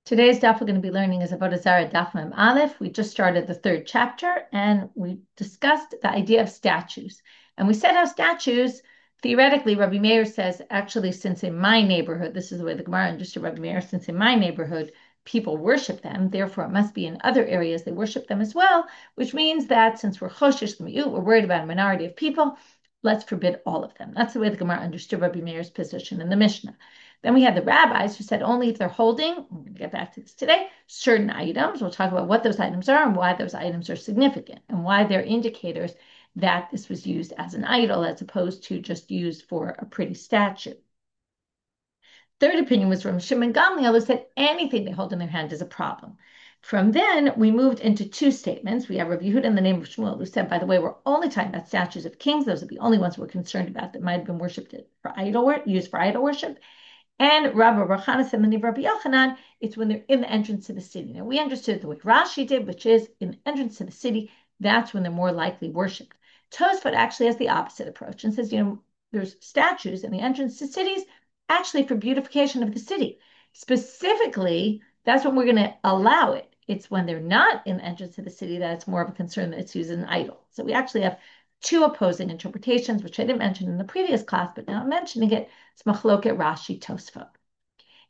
Today's daf we're going to be learning is Avodah Zarah Daf Mem Aleph. We just started the third chapter and we discussed the idea of statues. And we said how statues, theoretically, Rabbi Meir says, actually, since in my neighborhood, this is the way the Gemara understood Rabbi Meir, since in my neighborhood, people worship them, therefore it must be in other areas they worship them as well, which means that since we're choshesh l'miut, we're worried about a minority of people, let's forbid all of them. That's the way the Gemara understood Rabbi Meir's position in the Mishnah. Then we had the rabbis who said only if they're holding, we're going to get back to this today, certain items. We'll talk about what those items are and why those items are significant and why they're indicators that this was used as an idol as opposed to just used for a pretty statue. Third opinion was from Shimon Gamliel, who said anything they hold in their hand is a problem. From then, we moved into two statements. We have Rabbi Yehuda in the name of Shmuel, who said, by the way, we're only talking about statues of kings. Those are the only ones we're concerned about that might have been worshipped for used for idol worship. And Rabbi Barchana said, in the name of Rabbi Yochanan, it's when they're in the entrance to the city. Now, we understood it the way Rashi did, which is in the entrance to the city, that's when they're more likely worshipped. Tosfot actually has the opposite approach and says, there's statues in the entrance to cities actually for beautification of the city. Specifically, that's when we're going to allow it. It's when they're not in the entrance to the city that it's more of a concern that it's used as an idol. So we actually have two opposing interpretations, which I didn't mention in the previous class, but now I'm mentioning it. It's Machloket Rashi Tosfot.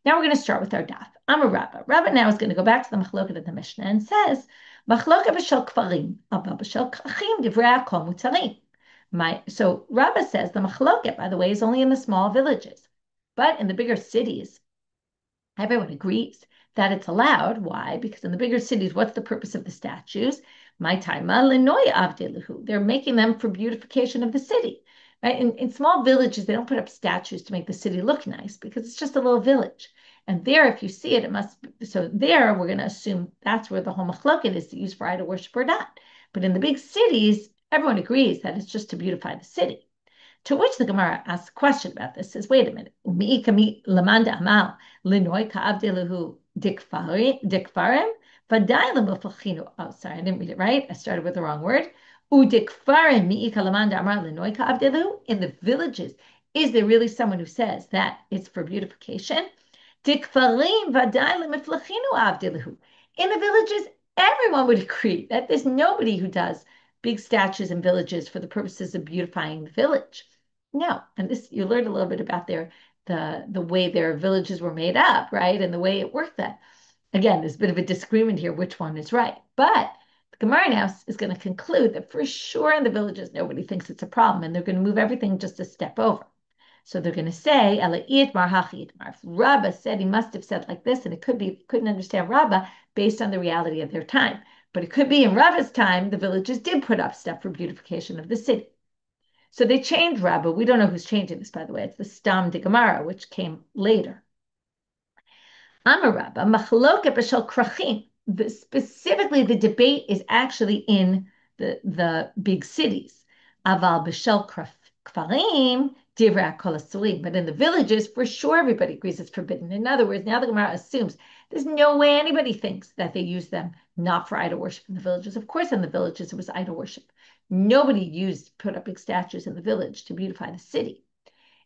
Now we're going to start with our daf. I'm a Rabba. Rabba now is going to go back to the Machloket of the Mishnah and says, Machloket b'shel kfarim, abba b'shel kachim, divrei hakol mutarim. So Rabba says the Machloket, by the way, is only in the small villages. But in the bigger cities, everyone agrees that it's allowed. Why? Because in the bigger cities, what's the purpose of the statues? They're making them for beautification of the city. Right? In small villages, they don't put up statues to make the city look nice because it's just a little village. And there, if you see it, it must be, so there we're going to assume that's where the whole machloket is to use for idol worship or not. But in the big cities, everyone agrees that it's just to beautify the city. To which the Gemara asks a question about this, says, wait a minute. Oh, sorry, I didn't read it right. I started with the wrong word. In the villages, is there really someone who says that it's for beautification? In the villages, everyone would agree that there's nobody who does big statues in villages for the purposes of beautifying the village. No, and this you learned a little bit about the way their villages were made up, right? And the way it worked that. Again, there's a bit of a disagreement here which one is right. But the Gemara now is going to conclude that for sure in the villages nobody thinks it's a problem, and they're going to move everything just a step over. So they're going to say, if Rabbah said he must have said like this, and it could be couldn't understand Rabbah based on the reality of their time. But it could be in Rabbah's time, the villages did put up stuff for beautification of the city. So they changed Rabbah. We don't know who's changing this, by the way. It's the Stam de Gemara, which came later. Amar Rabbah, machloket b'shel krachim. Specifically, the debate is actually in the big cities. Aval b'shel kfarim, divrei kol asurim. But in the villages, for sure, everybody agrees it's forbidden. In other words, now the Gemara assumes there's no way anybody thinks that they use them not for idol worship in the villages. Of course, in the villages, it was idol worship. Nobody put up big statues in the village to beautify the city.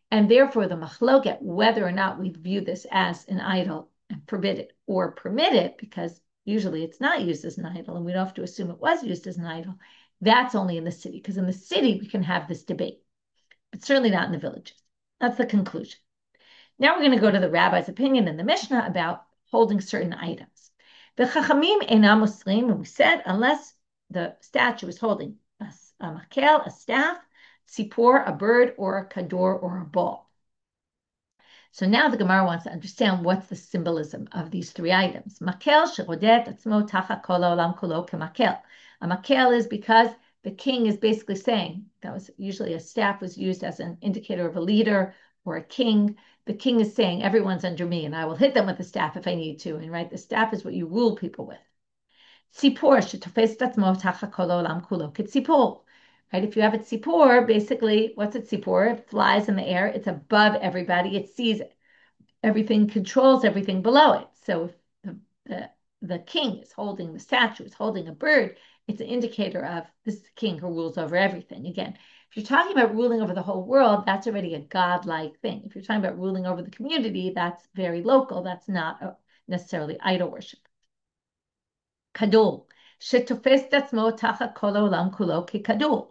And therefore, the machloket, whether or not we view this as an idol and forbid it or permit it, because usually it's not used as an idol, and we don't have to assume it was used as an idol, that's only in the city. Because in the city, we can have this debate, but certainly not in the villages. That's the conclusion. Now we're going to go to the rabbi's opinion in the Mishnah about holding certain items. The chachamim einam muslim, and we said, unless the statue is holding a makel, a staff, tzipor, a bird, or a kador, or a ball. So now the Gemara wants to understand what's the symbolism of these three items. Makel sherodet atzmo tacha kol haolam kulo kemakel. A makel is because the king is basically saying, that was usually a staff was used as an indicator of a leader or a king. The king is saying, everyone's under me, and I will hit them with the staff if I need to. And right, the staff is what you rule people with. Tzipor shetofes atzmo tacha kol haolam kulo ketzipor. Right? If you have a tzipor, basically, what's a tzipor? It flies in the air. It's above everybody. It sees everything, controls everything below it. So if the king is holding the statue, is holding a bird, it's an indicator of this is the king who rules over everything. Again, if you're talking about ruling over the whole world, that's already a godlike thing. If you're talking about ruling over the community, that's very local. That's not necessarily idol worship. Kadul, shetofes tatzmo tachat kol haolam kulo kekadul.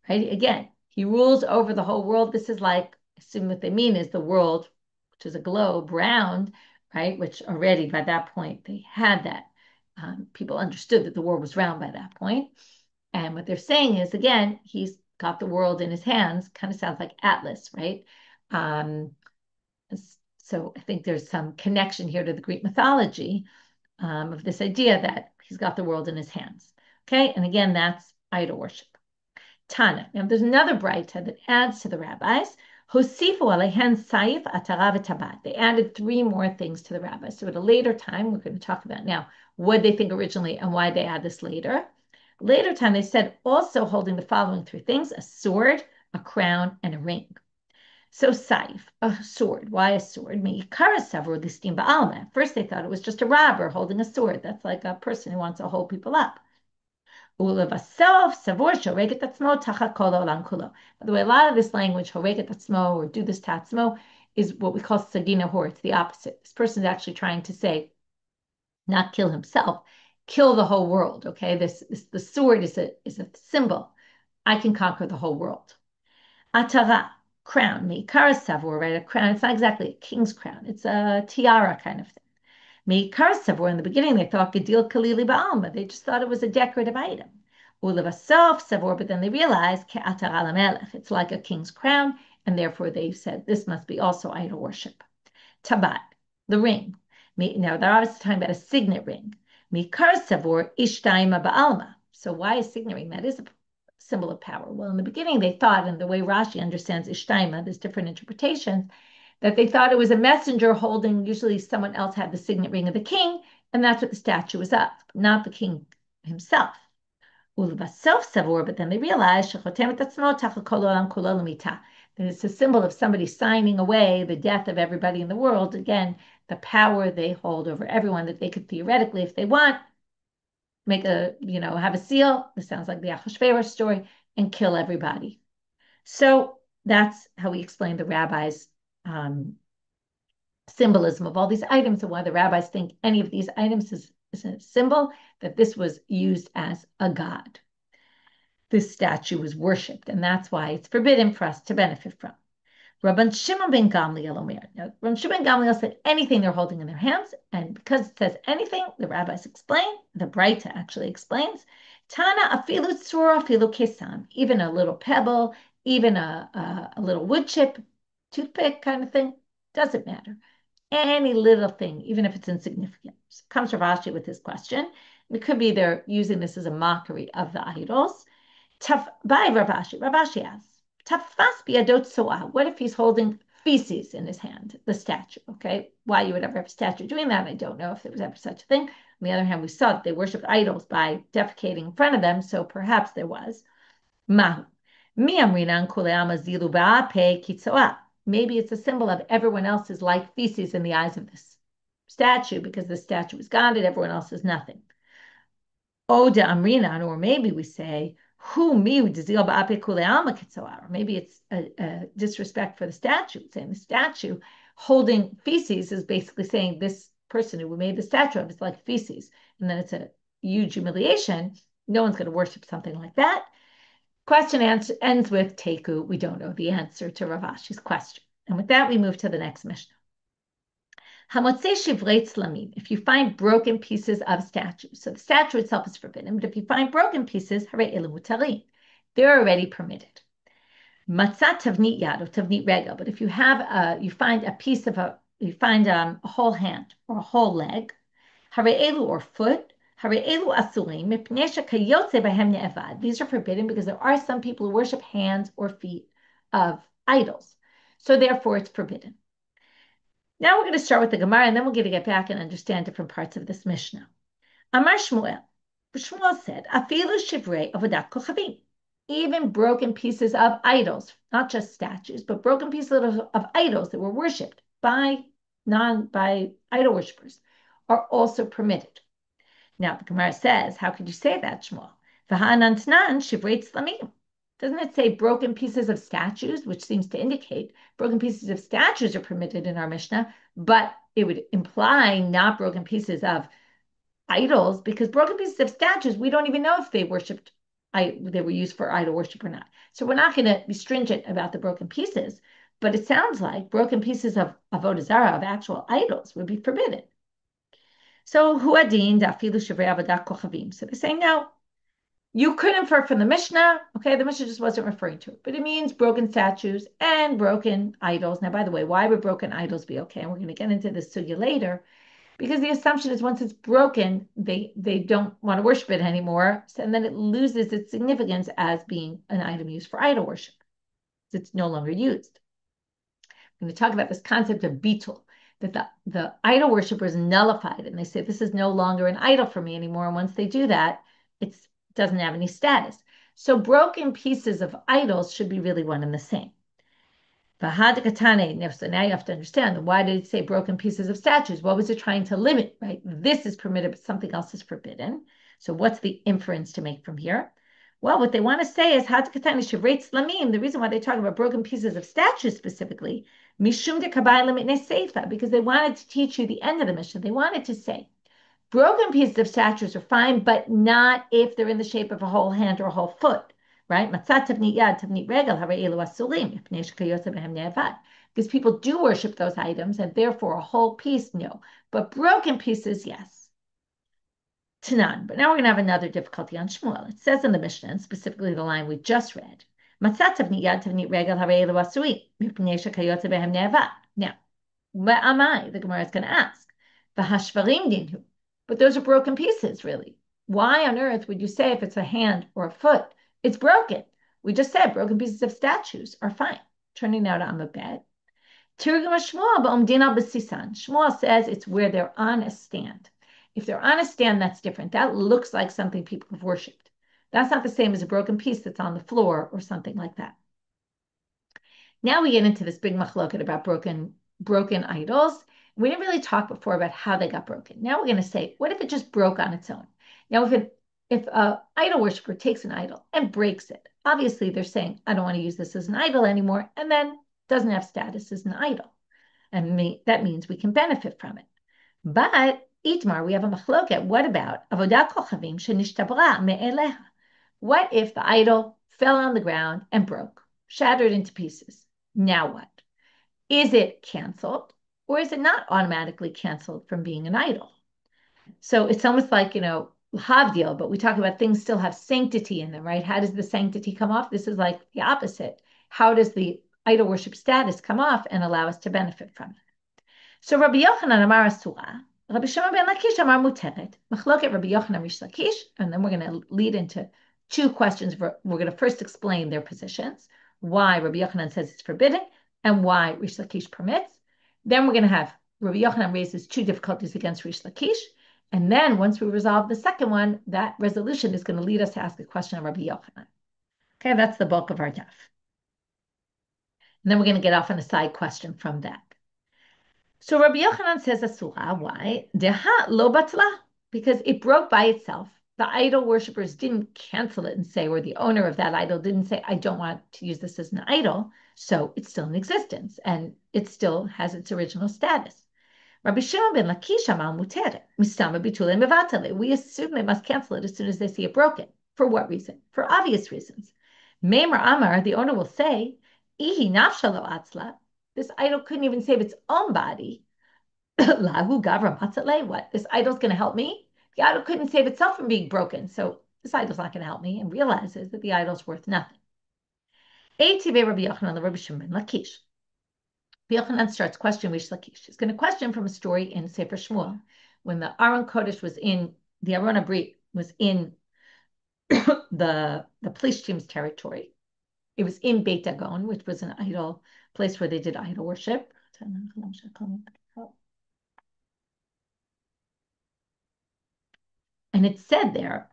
Right? Again, he rules over the whole world. This is like, assume what they mean is the world, which is a globe, round, right? Which already by that point they had that. People understood that the world was round by that point. And what they're saying is, again, he's got the world in his hands. Kind of sounds like Atlas, right? Um, so I think there's some connection here to the Greek mythology of this idea that he's got the world in his hands. Okay, and again, that's idol worship. Tana. Now, there's another braita that adds to the rabbis. Hosifu alehen saif atara v'tabat. They added three more things to the rabbis. So at a later time, we're going to talk about now what they think originally and why they add this later. Later time, they said also holding the following three things: a sword, a crown, and a ring. So saif, a sword. Why a sword? First, they thought it was just a robber holding a sword. That's like a person who wants to hold people up. By the way, a lot of this language, or do this tatzmo, is what we call sagina hor. It's the opposite. This person is actually trying to say, not kill himself, kill the whole world. Okay, the sword is a symbol. I can conquer the whole world. Atara, crown, meikara savor, right? A crown. It's not exactly a king's crown. It's a tiara kind of thing. Meikara savor. In the beginning, they thought gedil kalili ba'alma. They just thought it was a decorative item. Ulevasov savor, but then they realized ke'atara lamelech. It's like a king's crown, and therefore they said this must be also idol worship. Tabat, the ring. Now they're obviously talking about a signet ring. Meikara savor ishtaima ba'alma. So why a signet ring? That is a symbol of power. Well, in the beginning, they thought, and the way Rashi understands ishtaima, there's different interpretations, that they thought it was a messenger holding, usually someone else had the signet ring of the king, and that's what the statue was of, not the king himself. But then they realized that it's a symbol of somebody signing away the death of everybody in the world. Again, the power they hold over everyone, that they could theoretically, if they want, make have a seal. This sounds like the Achashverosh story, and kill everybody. So that's how we explain the rabbis' symbolism of all these items and why the rabbis think any of these items is a symbol that this was used as a god. This statue was worshipped, and that's why it's forbidden for us to benefit from. Rabban Shimon ben Gamliel Omer. Now, Rabban Shimon ben Gamliel said anything they're holding in their hands, and because it says anything, the rabbis explain, the Braita actually explains, Tana afilu tzura afilu kesam, even a little pebble, even a little wood chip, toothpick kind of thing, doesn't matter. Any little thing, even if it's insignificant. So comes Rav Ashi with his question. It could be they're using this as a mockery of the idols. By Rav Ashi asks, Tafas biadot soah. What if he's holding feces in his hand, the statue? Okay, why you would ever have a statue doing that, I don't know if there was ever such a thing. On the other hand, we saw that they worshipped idols by defecating in front of them, so perhaps there was. Mahu. Maybe it's a symbol of everyone else is like feces in the eyes of this statue because the statue is God and everyone else is nothing. Oda Amrinan, or maybe we say, or maybe it's a disrespect for the statue, saying the statue holding feces is basically saying this person who made the statue of is like feces. And then it's a huge humiliation. No one's going to worship something like that. Question ends with Teku. We don't know the answer to Rav Ashi's question. And with that, we move to the next Mishnah. If you find broken pieces of statues, so the statue itself is forbidden, but if you find broken pieces, they're already permitted. Matzat tavnit yad or tavnit regel, but if you find a piece of a whole hand or a whole leg, or foot, these are forbidden because there are some people who worship hands or feet of idols. So therefore it's forbidden. Now we're going to start with the Gemara, and then we're going to get back and understand different parts of this Mishnah. Amar Shmuel. Shmuel said, Afilu shivrei avodat kochavim. Even broken pieces of idols, not just statues, but broken pieces of idols that were worshipped by idol worshippers are also permitted. Now the Gemara says, how could you say that, Shmuel? V'ha'anantnan shivrei tzlamim. Doesn't it say broken pieces of statues, which seems to indicate broken pieces of statues are permitted in our Mishnah, but it would imply not broken pieces of idols, because broken pieces of statues, we don't even know if they were used for idol worship or not. So we're not going to be stringent about the broken pieces, but it sounds like broken pieces of Avodah Zarah, of actual idols, would be forbidden. So huadin dafilu shivrei avodah kochavim. So they say no. You could infer from the Mishnah, okay, the Mishnah just wasn't referring to it, but it means broken statues and broken idols. Now, by the way, why would broken idols be okay? And we're going to get into this sugya later, because the assumption is once it's broken, they don't want to worship it anymore, and then it loses its significance as being an item used for idol worship. It's no longer used. I'm going to talk about this concept of bitul, that the idol worshiper is nullified, and they say this is no longer an idol for me anymore. And once they do that, it doesn't have any status. So broken pieces of idols should be really one and the same. So now you have to understand, why did it say broken pieces of statues? What was it trying to limit, right? This is permitted, but something else is forbidden. So what's the inference to make from here? Well, what they want to say is the reason why they talk about broken pieces of statues specifically, because they wanted to teach you the end of the mission. They wanted to say, broken pieces of statues are fine, but not if they're in the shape of a whole hand or a whole foot. Right? Because people do worship those items, and therefore a whole piece, no. But broken pieces, yes. Tanan. But now we're going to have another difficulty on Shmuel. It says in the Mishnah, and specifically the line we just read, now, what am I? The Gemara is going to ask. But those are broken pieces, really. Why on earth would you say if it's a hand or a foot, it's broken? We just said broken pieces of statues are fine. Turning now to Amabed. Shmuel says it's where they're on a stand. If they're on a stand, that's different. That looks like something people have worshipped. That's not the same as a broken piece that's on the floor or something like that. Now we get into this big machloket about broken idols. We didn't really talk before about how they got broken. Now we're going to say, what if it just broke on its own? Now, if an idol worshiper takes an idol and breaks it, obviously they're saying, I don't want to use this as an idol anymore, and then doesn't have status as an idol. And that means we can benefit from it. But Itmar, we have a machloket. What about Avodah kochavim shenishtabra me'eleha? What if the idol fell on the ground and broke, shattered into pieces? Now what? Is it canceled, or is it not automatically canceled from being an idol? So it's almost like, havdil, but we talk about things still have sanctity in them, right? How does the sanctity come off? This is like the opposite. How does the idol worship status come off and allow us to benefit from it? So Rabbi Yochanan Amar Asura, Rabbi Shimon ben Lakish Amar Muteret, Machloket Rabbi Yochanan Rish Lakish, and then we're going to lead into two questions. We're going to first explain their positions, why Rabbi Yochanan says it's forbidden, and why Rish Lakish permits. Then we're going to have Rabbi Yochanan raises two difficulties against Rish Lakish, and then once we resolve the second one, that resolution is going to lead us to ask a question of Rabbi Yochanan. Okay, that's the bulk of our daf. And then we're going to get off on a side question from that. So Rabbi Yochanan says Asura, why? Deha lo batla, because it broke by itself. The idol worshippers didn't cancel it and say, or the owner of that idol didn't say, I don't want to use this as an idol, so it's still in existence, and it still has its original status. Rabbi Shimon ben Lakish Amar Muteret, Mistama Bitulim Mevatale. We assume they must cancel it as soon as they see it broken. For what reason? For obvious reasons. Meimer Amar, the owner will say, Ihi nafshalo atzla. This idol couldn't even save its own body. Lahu gavra matzale. What? This idol's going to help me? The idol couldn't save itself from being broken, so this idol's not going to help me, and realizes that the idol's worth nothing. Eitive Rabbi Yochanan Rabbi Shimon ben Lakish. Yochanan starts questioning Rish Lakish. He's going to question from a story in Sefer Shmuel when the Aron Kodesh was in the Aron Abrit was in the Plishtim's territory. It was in Beit Dagon, which was an idol place where they did idol worship. And it said there,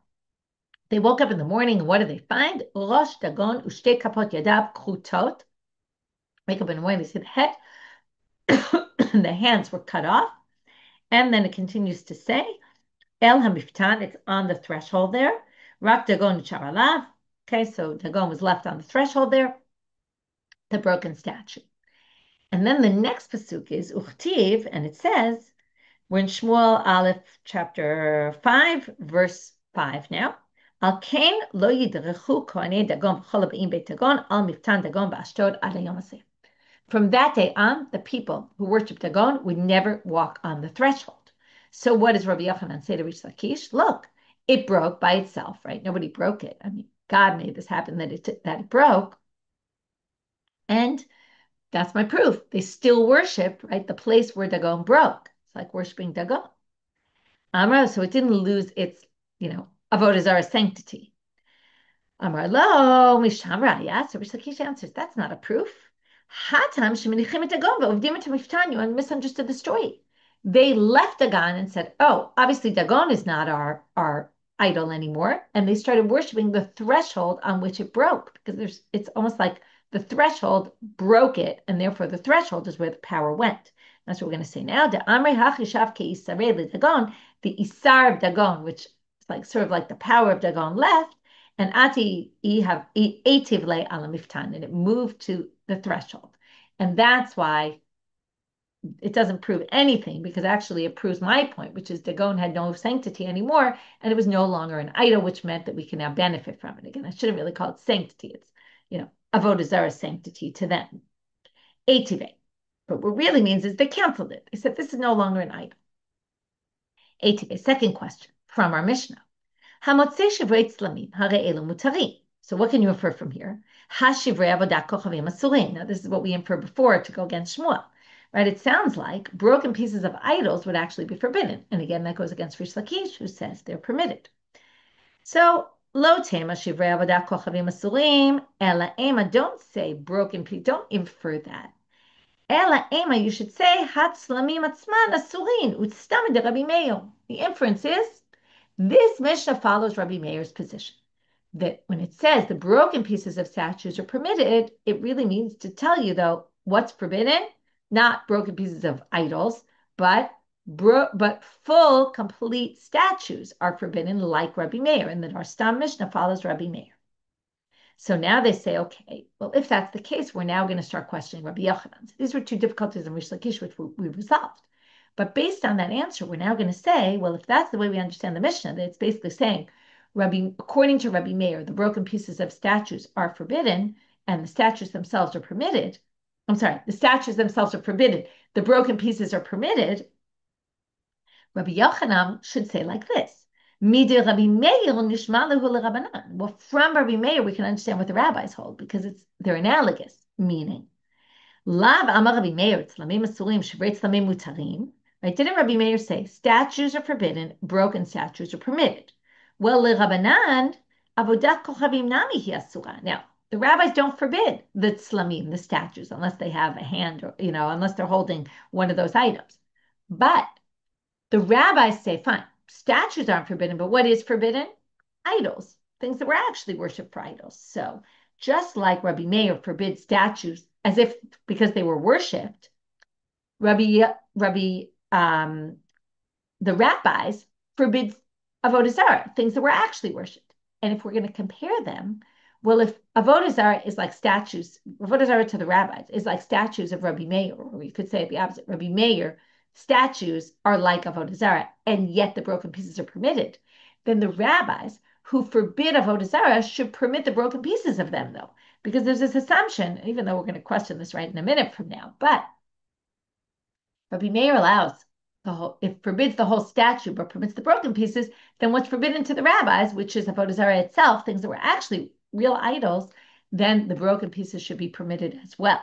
they woke up in the morning, and what did they find? Rosh Dagon ushte kapot yadav krutot. Wake up in the morning, they see the head, the hands were cut off. And then it continues to say, El HaMiftan, it's on the threshold there. Rak Dagon Charalav. Okay, so Dagon was left on the threshold there. The broken statue. And then the next pasuk is Uchtiv, and it says, we're in Shmuel Aleph, chapter 5, verse 5 now. Al kain lo yidrechu kohanei Dagon b'chol ha'ba'im beit Dagon al miftan Dagon b'Ashdod ad hayom hazeh. From that day on, the people who worshiped Dagon would never walk on the threshold. So what does Rabbi Yochanan say to Rish Lakish? Look, it broke by itself, right? Nobody broke it. I mean, God made this happen that it broke. And that's my proof. They still worship, right? The place where Dagon broke. It's like worshiping Dagon. Amra, so it didn't lose its, Avodah Zarah sanctity. Amar lo mishamra. Yeah, so Rish Lakish answers, that's not a proof. Hatam sheminichim et Dagon v'ovdim et hamiftan. You misunderstood the story. They left Dagon and said, oh, obviously Dagon is not our idol anymore. And they started worshiping the threshold on which it broke, because it's almost like the threshold broke it, and therefore the threshold is where the power went. That's what we're going to say now. The Amrei hachishav ke'isarei leDagon, the Isar of Dagon, which is like sort of like the power of Dagon left, and ati have etiv le ala miftan, and it moved to the threshold. And that's why it doesn't prove anything, because actually it proves my point, which is Dagon had no sanctity anymore, and it was no longer an idol, which meant that we can now benefit from it. Again, I shouldn't really call it sanctity. It's, Avodah Zarah sanctity to them. Etive. But what really means is they canceled it. They said this is no longer an idol. Etive. Second question from our Mishnah. Hamotzei shivrei tzlamim harei elu mutarim. So what can you infer from here? Hashivrei avodah kochavim asurim. Now this is what we inferred before to go against Shmuel. Right? It sounds like broken pieces of idols would actually be forbidden. And again, that goes against Rish Lakish, who says they're permitted. So, lo tema shivrei avodah kochavim asurim, ela ema, don't say broken pieces, don't infer that. Ela ema, you should say, hatzlamim atzman asurin, utstam de Rabbi Meir. The inference is, this Mishnah follows Rabbi Meir's position, that when it says the broken pieces of statues are permitted, it really means to tell you, though, what's forbidden? Not broken pieces of idols, but full, complete statues are forbidden, like Rabbi Meir, and that our Stam Mishnah follows Rabbi Meir. So now they say, okay, well, if that's the case, we're now going to start questioning Rabbi Yochanan. These were two difficulties in Rish Lakish, which we resolved. But based on that answer, we're now going to say, well, if that's the way we understand the Mishnah, that it's basically saying, according to Rabbi Meir, the broken pieces of statues are forbidden, and the statues themselves are permitted. I'm sorry, the statues themselves are forbidden. The broken pieces are permitted. Rabbi Yochanan should say like this. Rabbi Meir Rabbanan. Well, from Rabbi Meir, we can understand what the rabbis hold, because they're analogous, meaning Lav Amar Rabbi Meir, Tzlamim Asurim, Shivrei Tzlamim Mutarim. Right? Didn't Rabbi Meir say statues are forbidden, broken statues are permitted? Well, Rabbanan, Avodat Kochavim Nami Hi Asura. Now, the rabbis don't forbid the tzlamim, the statues, unless they have a hand, or unless they're holding one of those items. But the rabbis say, fine, statues aren't forbidden, but what is forbidden? Idols, things that were actually worshipped for idols. So just like Rabbi Meir forbids statues as if because they were worshipped, the rabbis forbid Avodah Zarah, things that were actually worshipped. And if we're going to compare them, well, if Avodah Zarah is like statues, Avodah Zarah to the rabbis is like statues of Rabbi Meir, or we could say it the opposite. Rabbi Meir statues are like Avodah Zarah, and yet the broken pieces are permitted. Then the rabbis who forbid Avodah Zarah should permit the broken pieces of them, though, because there's this assumption, even though we're going to question this right in a minute from now, but Rabbi Meir allows it forbids the whole statue, but permits the broken pieces. Then what's forbidden to the rabbis, which is Avodah Zarah itself, things that were actually real idols, then the broken pieces should be permitted as well.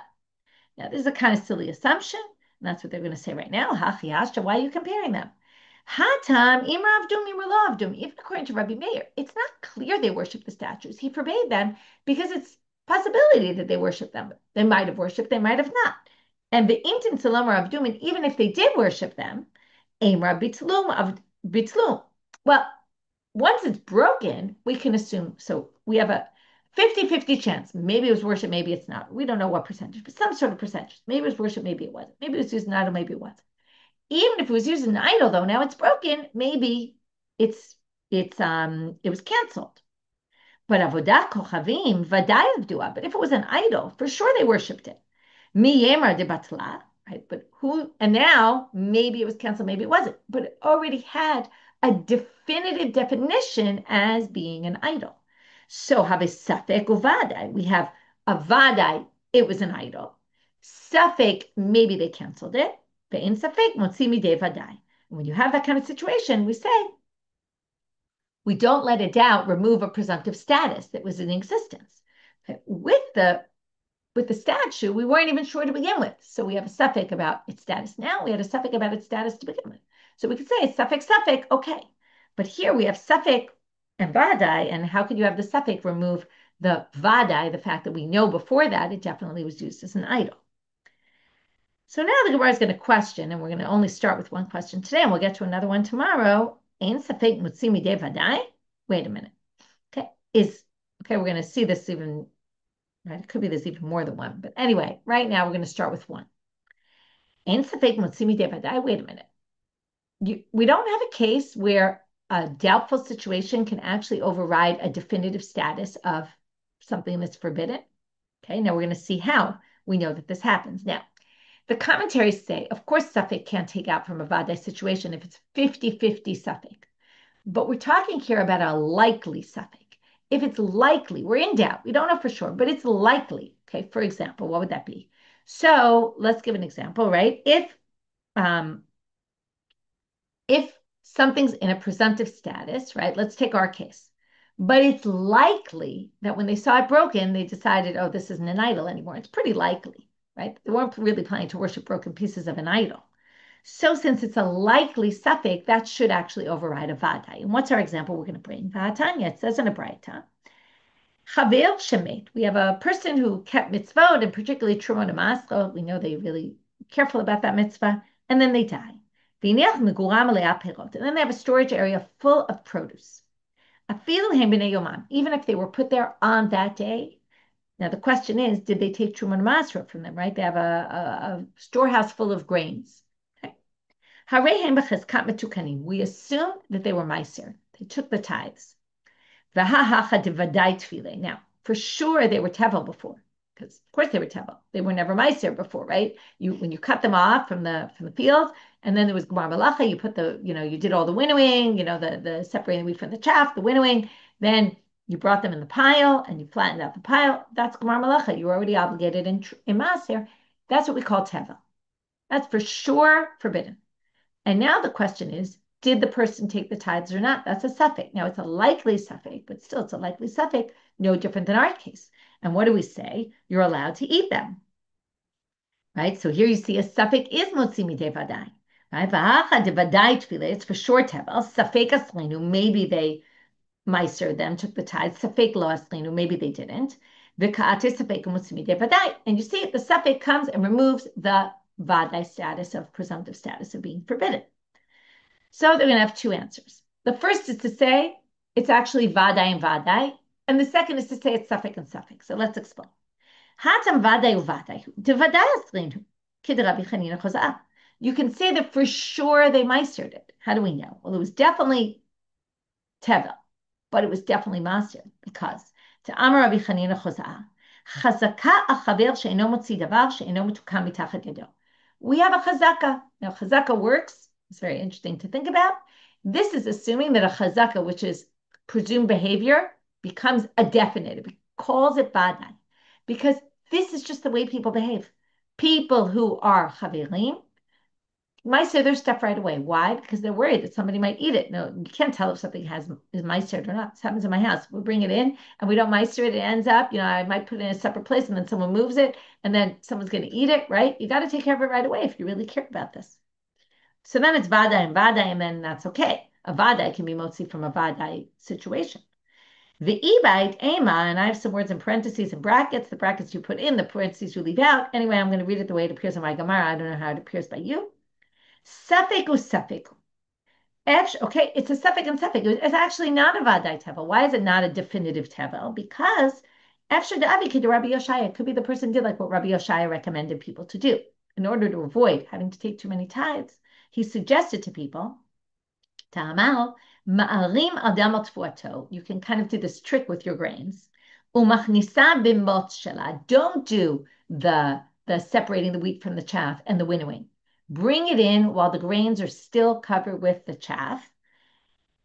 Now, this is a kind of silly assumption, and that's what they're going to say right now. Hachi Hashta, why are you comparing them? Hatam, Imra Avdum, Imra Lo Avdum. Even according to Rabbi Meir, it's not clear they worship the statues. He forbade them because it's possibility that they worship them. They might have worshipped, they might have not. And the Intin Salam or Avdum, and even if they did worship them, Imra Bitlum of Bitlum. Well, once it's broken, we can assume, so we have a 50-50 chance. Maybe it was worship, maybe it's not. We don't know what percentage, but some sort of percentage. Maybe it was worship, maybe it wasn't. Maybe it was used an idol, maybe it wasn't. Even if it was used an idol, though, now it's broken, maybe it was canceled. But avodah kochavim, vaday avdua. But if it was an idol, for sure they worshipped it. Mi yemar de batla, right? But who, and now maybe it was canceled, maybe it wasn't, but it already had a definitive definition as being an idol. So have a safek uvadai. We have a vadai, it was an idol. Safek, maybe they canceled it. Ve'in safek, motzimi de vadai. When you have that kind of situation, we say, we don't let a doubt remove a presumptive status that was in existence. With the statue, we weren't even sure to begin with. So we have a suffix about its status now. We had a suffix about its status to begin with. So we could say suffix, okay. But here we have suffix and vadai, and how could you have the suffix remove the vadai, the fact that we know before that it definitely was used as an idol? So now the Gemara is going to question, and we're going to only start with one question today, and we'll get to another one tomorrow. Ein safek mutzimi de vadai. Wait a minute. Okay, we're going to see this even, right? It could be there's even more than one, but anyway, right now we're going to start with one. Ein safek mutzimi de vadai. Wait a minute. We don't have a case where a doubtful situation can actually override a definitive status of something that's forbidden. Okay, now we're going to see how we know that this happens. Now, the commentaries say, of course, suffix can't take out from a vadai situation if it's 50-50 suffix. But we're talking here about a likely suffix. If it's likely, we're in doubt. We don't know for sure, but it's likely. Okay, for example, what would that be? So let's give an example, right? If something's in a presumptive status, right? Let's take our case. But it's likely that when they saw it broken, they decided, oh, this isn't an idol anymore. It's pretty likely, right? They weren't really planning to worship broken pieces of an idol. So since it's a likely suffix, that should actually override a vadai. And what's our example we're going to bring? V'hatanya, it says in a braita, Chaver shemet. We have a person who kept mitzvot, and particularly Trumot Masro. We know they're really careful about that mitzvah, and then they die. And then they have a storage area full of produce. Even if they were put there on that day. Now the question is, did they take Trumot Masro from them, right? They have a storehouse full of grains. We assume that they were meiser. They took the tithes. Now, for sure they were tevel before, because of course they were tevel. They were never meiser before, right? When you cut them off from the field, and then there was gemar malacha. You put you did all the winnowing, the separating the wheat from the chaff, the winnowing. Then you brought them in the pile and you flattened out the pile. That's gemar malacha. You were already obligated in maser. That's what we call tevel. That's for sure forbidden. And now the question is, did the person take the tithes or not? That's a suffix. Now it's a likely suffix, but still it's a likely suffix, no different than our case. And what do we say? You're allowed to eat them. Right? So here you see a suffix is motzimi de vadai. Right? V'hacha de vadai tefillah, it's for sure tevel. Suffix aslinu, maybe they meiser them, took the tithes. Suffix lo aslinu, maybe they didn't. V'ka'ate suffix motzimi de vadai. And you see the suffix comes and removes the vadai status of presumptive status of being forbidden. So they're going to have two answers. The first is to say it's actually vadai and vadai, and the second is to say it's suffix and suffix. So let's explain. Hatam vadai uvadai. De vadai aslinu. Kid Rabbi Chanina chozah. You can say that for sure they meistered it. How do we know? Well, it was definitely tevel, but it was definitely maser because to Amar Rabbi Chanina chozah. Chazaka achaver she'eno motzi davar she'eno metukam mitachat yado. We have a chazaka. Now, chazaka works. It's very interesting to think about. This is assuming that a chazaka, which is presumed behavior, becomes a definitive. It calls it vadai. Because this is just the way people behave. People who are chaverim might say their stuff right away. Why? Because they're worried that somebody might eat it. No, you can't tell if something is meistered or not. This happens in my house. We bring it in and we don't meister it. It ends up, I might put it in a separate place and then someone moves it and then someone's going to eat it, right? You got to take care of it right away if you really care about this. So then it's vadai, and then that's okay. A vadai can be motzi from a vadai situation. The ibait ema, and I have some words in parentheses and brackets. The brackets you put in, the parentheses you leave out. Anyway, I'm going to read it the way it appears in my Gemara. I don't know how it appears by you. Suffix or suffix. Okay, it's a suffix and suffix. It's actually not a vadai tevel. Why is it not a definitive tevel? Because after the avi Rabbi Yoshaya, it could be the person did like what Rabbi Yoshaya recommended people to do in order to avoid having to take too many tithes. He suggested to people, Ta'amal, ma'arim adam atfuato. You can kind of do this trick with your grains. Umachnisa bimot shela. Don't do the the separating the wheat from the chaff and the winnowing. Bring it in while the grains are still covered with the chaff.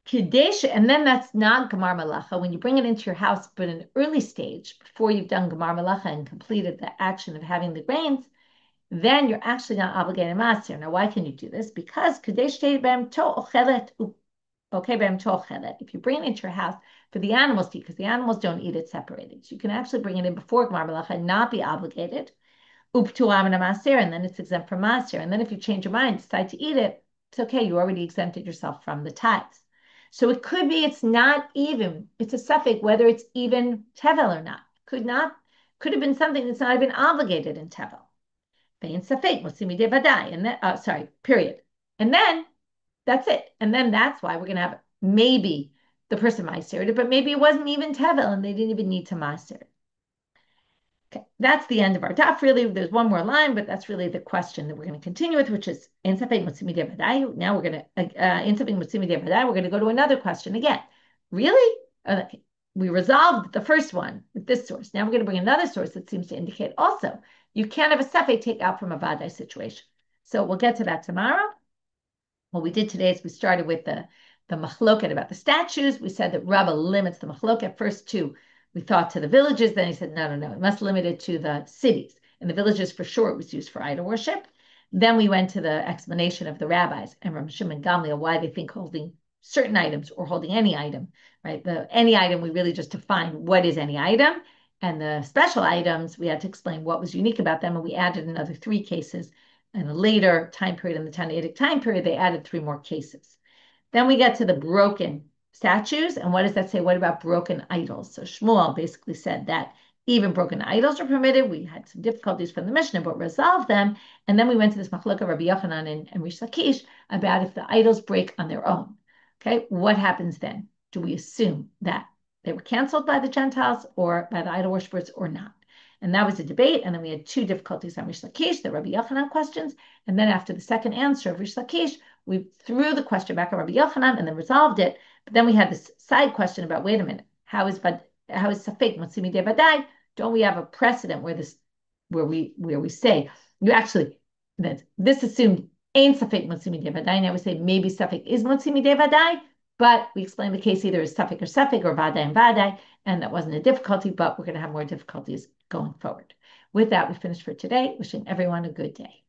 Kadesh, and then that's not Gemar Malacha. When you bring it into your house, but in an early stage, before you've done Gemar Malacha and completed the action of having the grains, then you're actually not obligated Maser. Now, why can you do this? Because Kadesh Bem To Ochelet, okay, Bem To Ochelet. If you bring it into your house for the animals to eat, because the animals don't eat it separated, so you can actually bring it in before Gemar Malacha and not be obligated. Uptuam and Maser, and then it's exempt from Maser. And then if you change your mind, decide to eat it, it's okay. You already exempted yourself from the tithes. So it could be it's not even, it's a suffix whether it's even tevel or not. Could have been something that's not even obligated in tevel. Vein suffix, and then, sorry, period. And then that's it. And then that's why we're going to have maybe the person masered it, but maybe it wasn't even tevel and they didn't even need to maser it. Okay, that's the end of our daf. Really, there's one more line, but that's really the question that we're going to continue with, which is now we're going to go to another question again. Really? Okay. We resolved the first one with this source. Now we're going to bring another source that seems to indicate also you can't have a safek take out from a vadai situation. So we'll get to that tomorrow. What we did today is we started with the machloket about the statues. We said that Rabbah limits the machloket first to, we thought, to the villages. Then he said, no, it must limit it to the cities. In the villages, for sure, it was used for idol worship. Then we went to the explanation of the rabbis and Rav Shimon Gamliel, why they think holding certain items or holding any item, right? Any item, we really just define what is any item. And the special items, we had to explain what was unique about them. And we added another 3 cases. In a later time period, in the Tannaitic time period, they added 3 more cases. Then we get to the broken statues. And what does that say? What about broken idols? So Shmuel basically said that even broken idols are permitted. We had some difficulties from the Mishnah, but resolved them. And then we went to this machlokah Rabbi Yochanan and Rish Lakish about if the idols break on their own. Okay, what happens then? Do we assume that they were canceled by the Gentiles or by the idol worshippers or not? And that was a debate. And then we had 2 difficulties on Rish Lakish, the Rabbi Yochanan questions. And then after the second answer of Rish Lakish, we threw the question back at Rabbi Yochanan and then resolved it. But then we had this side question about, wait a minute, how is safek motzimi de vadai? Don't we have a precedent where we say you actually that this assumed ain't safek motzimi de vadai? Now we say maybe safek is motzimi de vadai, but we explain the case either as safek or vadai and vadai, and that wasn't a difficulty. But we're going to have more difficulties going forward. With that, we finished for today. Wishing everyone a good day.